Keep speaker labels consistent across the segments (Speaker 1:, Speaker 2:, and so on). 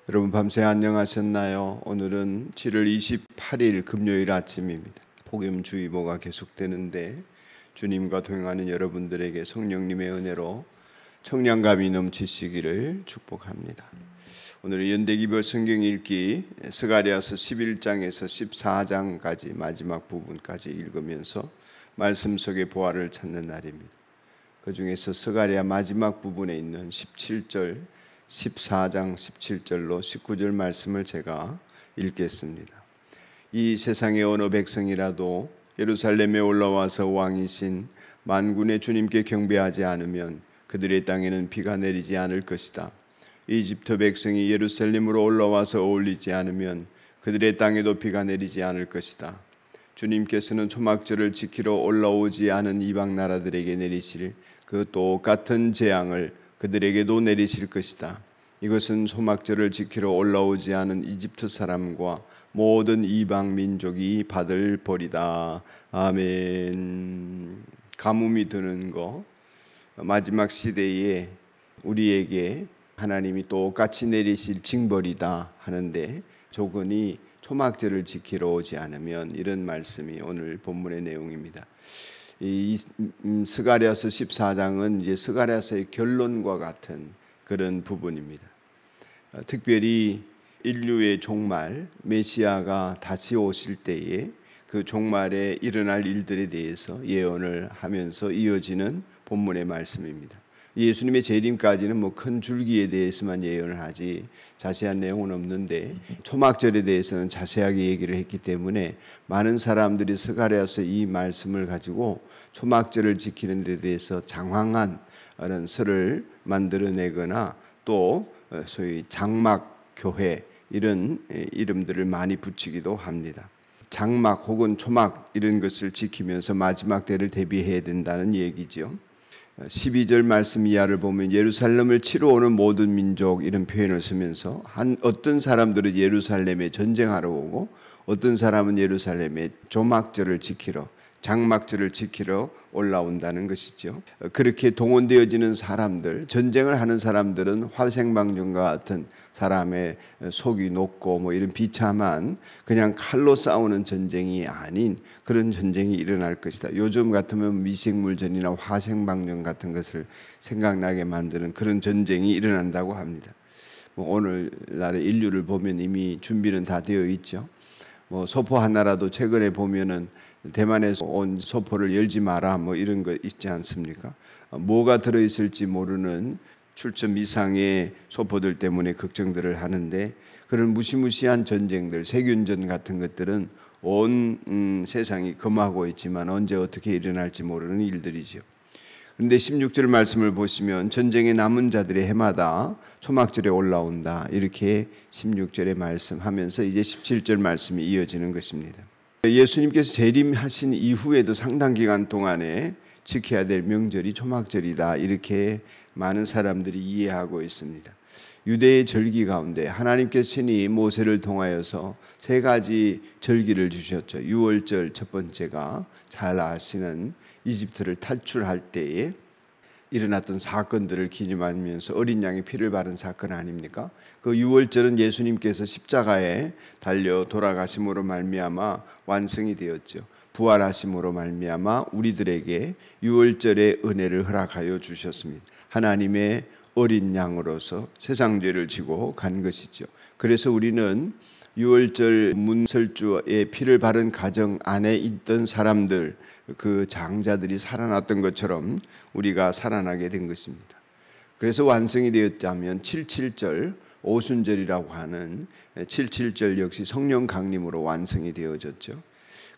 Speaker 1: 여러분 밤새 안녕하셨나요? 오늘은 7월 28일 금요일 아침입니다. 복염주의보가 계속되는데 주님과 동행하는 여러분들에게 성령님의 은혜로 청량감이 넘치시기를 축복합니다. 오늘은 연대기별 성경 읽기 스가랴서 11장에서 14장까지 마지막 부분까지 읽으면서 말씀 속의 보화를 찾는 날입니다. 그 중에서 스가랴 마지막 부분에 있는 17절 14장 17절로 19절 말씀을 제가 읽겠습니다. 이 세상의 어느 백성이라도 예루살렘에 올라와서 왕이신 만군의 주님께 경배하지 않으면 그들의 땅에는 비가 내리지 않을 것이다. 이집트 백성이 예루살렘으로 올라와서 어울리지 않으면 그들의 땅에도 비가 내리지 않을 것이다. 주님께서는 초막절을 지키러 올라오지 않은 이방 나라들에게 내리실 그 똑같은 재앙을 그들에게도 내리실 것이다. 이것은 초막절을 지키러 올라오지 않은 이집트 사람과 모든 이방 민족이 받을 벌이다. 아멘. 가뭄이 드는 거, 마지막 시대에 우리에게 하나님이 똑같이 내리실 징벌이다 하는데 조건이 초막절을 지키러 오지 않으면, 이런 말씀이 오늘 본문의 내용입니다. 이 스가랴서 14장은 이제 스가랴서의 결론과 같은 그런 부분입니다. 특별히 인류의 종말, 메시아가 다시 오실 때에 그 종말에 일어날 일들에 대해서 예언을 하면서 이어지는 본문의 말씀입니다. 예수님의 재림까지는 큰 줄기에 대해서만 예언을 하지 자세한 내용은 없는데 초막절에 대해서는 자세하게 얘기를 했기 때문에 많은 사람들이 스가랴서 이 말씀을 가지고 초막절을 지키는 데 대해서 장황한 그런 설을 만들어내거나 또 소위 장막교회 이런 이름들을 많이 붙이기도 합니다. 장막 혹은 초막 이런 것을 지키면서 마지막 때를 대비해야 된다는 얘기죠. 12절 말씀 이하를 보면 예루살렘을 치러 오는 모든 민족 이런 표현을 쓰면서 어떤 사람들은 예루살렘에 전쟁하러 오고 어떤 사람은 예루살렘에 조막절을 지키러, 장막절을 지키러 올라온다는 것이죠. 그렇게 동원되어지는 사람들, 전쟁을 하는 사람들은 화생방정과 같은 사람의 속이 높고 이런 비참한 그냥 칼로 싸우는 전쟁이 아닌 그런 전쟁이 일어날 것이다. 요즘 같으면 미생물전이나 화생방정 같은 것을 생각나게 만드는 그런 전쟁이 일어난다고 합니다. 오늘날의 인류를 보면 이미 준비는 다 되어 있죠. 소포 하나라도 최근에 보면은 대만에서 온 소포를 열지 마라 이런 거 있지 않습니까? 뭐가 들어있을지 모르는 출처 이상의 소포들 때문에 걱정들을 하는데, 그런 무시무시한 전쟁들, 세균전 같은 것들은 온 세상이 금하고 있지만 언제 어떻게 일어날지 모르는 일들이죠. 그런데 16절 말씀을 보시면 전쟁에 남은 자들의 해마다 초막절에 올라온다, 이렇게 16절에 말씀하면서 이제 17절 말씀이 이어지는 것입니다. 예수님께서 재림하신 이후에도 상당 기간 동안에 지켜야 될 명절이 초막절이다, 이렇게 많은 사람들이 이해하고 있습니다. 유대의 절기 가운데 하나님께서 친히 모세를 통하여서 세 가지 절기를 주셨죠. 유월절 첫 번째가 잘 아시는 이집트를 탈출할 때에 일어났던 사건들을 기념하면서 어린 양의 피를 바른 사건 아닙니까? 그 유월절은 예수님께서 십자가에 달려 돌아가심으로 말미암아 완성이 되었죠. 부활하심으로 말미암아 우리들에게 유월절의 은혜를 허락하여 주셨습니다. 하나님의 어린 양으로서 세상 죄를 지고 간 것이죠. 그래서 우리는 유월절 문설주의 피를 바른 가정 안에 있던 사람들, 그 장자들이 살아났던 것처럼 우리가 살아나게 된 것입니다. 그래서 완성이 되었다면 77절 오순절이라고 하는 77절 역시 성령 강림으로 완성이 되어졌죠.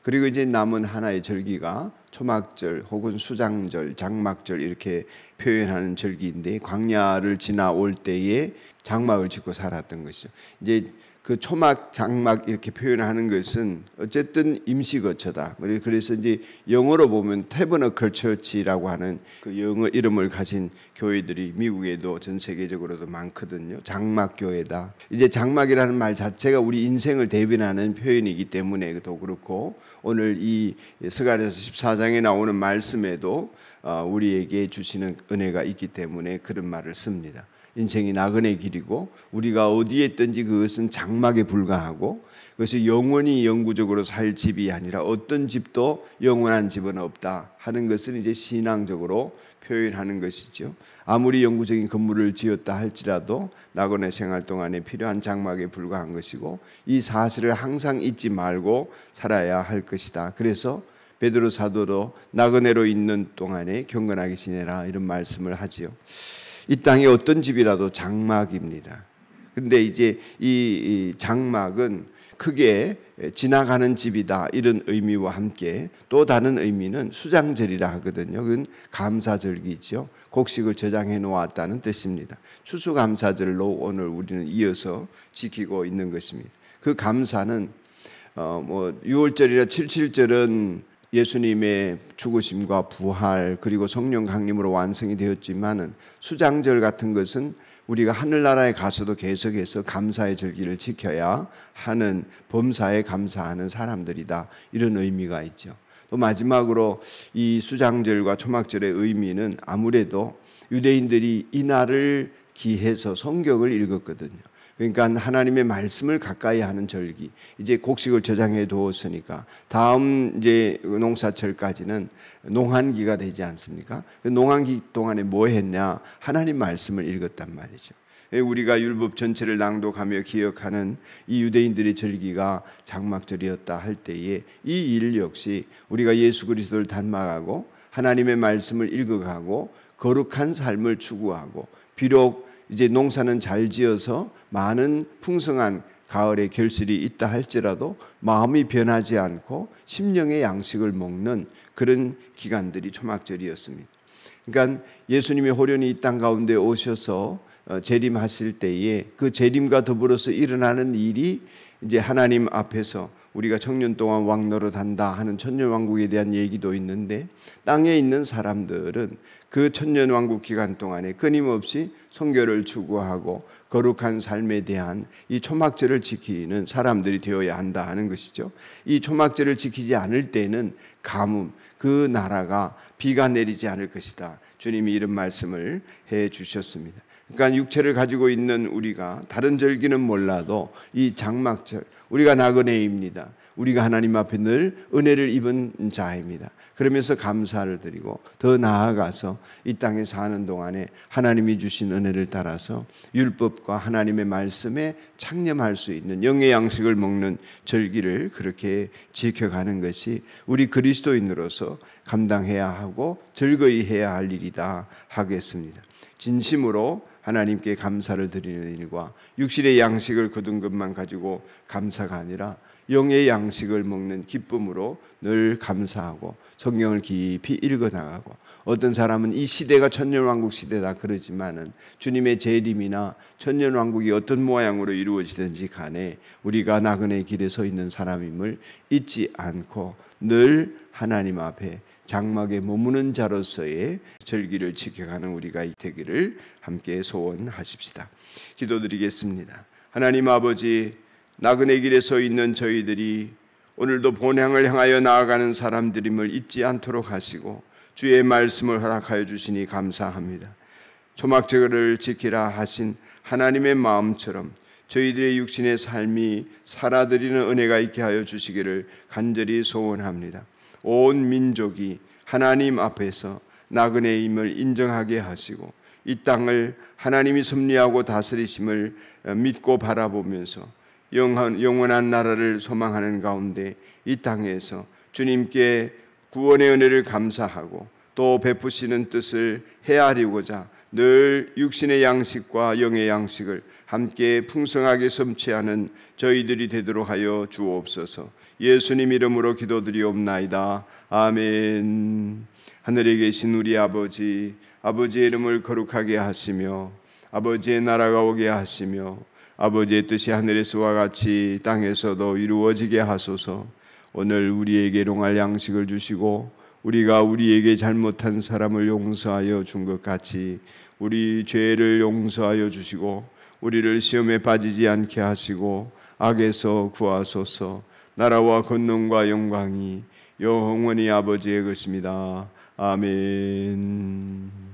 Speaker 1: 그리고 이제 남은 하나의 절기가 초막절 혹은 수장절, 장막절 이렇게 표현하는 절기인데, 광야를 지나올 때에 장막을 짓고 살았던 것이죠. 이제 그 초막, 장막 이렇게 표현하는 것은 어쨌든 임시 거처다. 그래서 이제 영어로 보면 태버너클 처치라고 하는 그 영어 이름을 가진 교회들이 미국에도 전 세계적으로도 많거든요. 장막 교회다. 이제 장막이라는 말 자체가 우리 인생을 대변하는 표현이기 때문에 또 그렇고, 오늘 이 스가랴서 14장에 나오는 말씀에도 우리에게 주시는 은혜가 있기 때문에 그런 말을 씁니다. 인생이 나그네 길이고 우리가 어디에 있든지 그것은 장막에 불과하고 그것이 영원히 영구적으로 살 집이 아니라 어떤 집도 영원한 집은 없다 하는 것을 이제 신앙적으로 표현하는 것이죠. 아무리 영구적인 건물을 지었다 할지라도 나그네 생활 동안에 필요한 장막에 불과한 것이고 이 사실을 항상 잊지 말고 살아야 할 것이다. 그래서 베드로 사도도 나그네로 있는 동안에 경건하게 지내라 이런 말씀을 하지요. 이 땅에 어떤 집이라도 장막입니다. 그런데 이제 이 장막은 크게 지나가는 집이다 이런 의미와 함께 또 다른 의미는 수장절이라 하거든요. 그건 감사절기죠. 곡식을 저장해 놓았다는 뜻입니다. 추수감사절로 오늘 우리는 이어서 지키고 있는 것입니다. 그 감사는 6월절이나 77절은 예수님의 죽으심과 부활 그리고 성령 강림으로 완성이 되었지만은 수장절 같은 것은 우리가 하늘나라에 가서도 계속해서 감사의 절기를 지켜야 하는 범사에 감사하는 사람들이다 이런 의미가 있죠. 또 마지막으로 이 수장절과 초막절의 의미는 아무래도 유대인들이 이 날을 기해서 성경을 읽었거든요. 그러니까 하나님의 말씀을 가까이 하는 절기. 이제 곡식을 저장해 두었으니까 다음 이제 농사철까지는 농한기가 되지 않습니까? 농한기 동안에 뭐 했냐? 하나님 말씀을 읽었단 말이죠. 우리가 율법 전체를 낭독하며 기억하는 이 유대인들의 절기가 장막절이었다 할 때에 이 일 역시 우리가 예수 그리스도를 닮아가고 하나님의 말씀을 읽어가고 거룩한 삶을 추구하고 비록 이제 농사는 잘 지어서 많은 풍성한 가을의 결실이 있다 할지라도 마음이 변하지 않고 심령의 양식을 먹는 그런 기간들이 초막절이었습니다. 그러니까 예수님이 호련히 이 땅 가운데 오셔서 재림하실 때에 그 재림과 더불어서 일어나는 일이 이제 하나님 앞에서 우리가 청년 동안 왕노릇한다 하는 천년왕국에 대한 얘기도 있는데 땅에 있는 사람들은 그 천년왕국 기간 동안에 끊임없이 성결을 추구하고 거룩한 삶에 대한 이 초막절을 지키는 사람들이 되어야 한다 하는 것이죠. 이 초막절을 지키지 않을 때는 가뭄, 그 나라가 비가 내리지 않을 것이다. 주님이 이런 말씀을 해 주셨습니다. 그러니까 육체를 가지고 있는 우리가 다른 절기는 몰라도 이 장막절 우리가 나그네입니다. 우리가 하나님 앞에 늘 은혜를 입은 자입니다. 그러면서 감사를 드리고 더 나아가서 이 땅에 사는 동안에 하나님이 주신 은혜를 따라서 율법과 하나님의 말씀에 창념할 수 있는 영의 양식을 먹는 절기를 그렇게 지켜가는 것이 우리 그리스도인으로서 감당해야 하고 즐거이 해야 할 일이다 하겠습니다. 진심으로 하나님께 감사를 드리는 일과 육신의 양식을 거둔 것만 가지고 감사가 아니라 영의 양식을 먹는 기쁨으로 늘 감사하고 성경을 깊이 읽어나가고 어떤 사람은 이 시대가 천년왕국 시대다 그러지만은 주님의 재림이나 천년왕국이 어떤 모양으로 이루어지든지 간에 우리가 나그네 길에 서 있는 사람임을 잊지 않고 늘 하나님 앞에 장막에 머무는 자로서의 절기를 지켜가는 우리가 되기를 함께 소원하십시다. 기도드리겠습니다. 하나님 아버지, 나그네 길에 서 있는 저희들이 오늘도 본향을 향하여 나아가는 사람들임을 잊지 않도록 하시고 주의 말씀을 허락하여 주시니 감사합니다. 초막절을 지키라 하신 하나님의 마음처럼 저희들의 육신의 삶이 살아드리는 은혜가 있게 하여 주시기를 간절히 소원합니다. 온 민족이 하나님 앞에서 나그네임을 인정하게 하시고 이 땅을 하나님이 섭리하고 다스리심을 믿고 바라보면서 영원한 나라를 소망하는 가운데 이 땅에서 주님께 구원의 은혜를 감사하고 또 베푸시는 뜻을 헤아리고자 늘 육신의 양식과 영의 양식을 함께 풍성하게 섭취하는 저희들이 되도록 하여 주옵소서. 예수님 이름으로 기도드리옵나이다. 아멘. 하늘에 계신 우리 아버지, 아버지의 이름을 거룩하게 하시며 아버지의 나라가 오게 하시며 아버지의 뜻이 하늘에서와 같이 땅에서도 이루어지게 하소서. 오늘 우리에게 일용할 양식을 주시고 우리가 우리에게 잘못한 사람을 용서하여 준 것 같이 우리 죄를 용서하여 주시고 우리를 시험에 빠지지 않게 하시고 악에서 구하소서. 나라와 권능과 영광이 영원히 아버지의 것입니다. 아멘.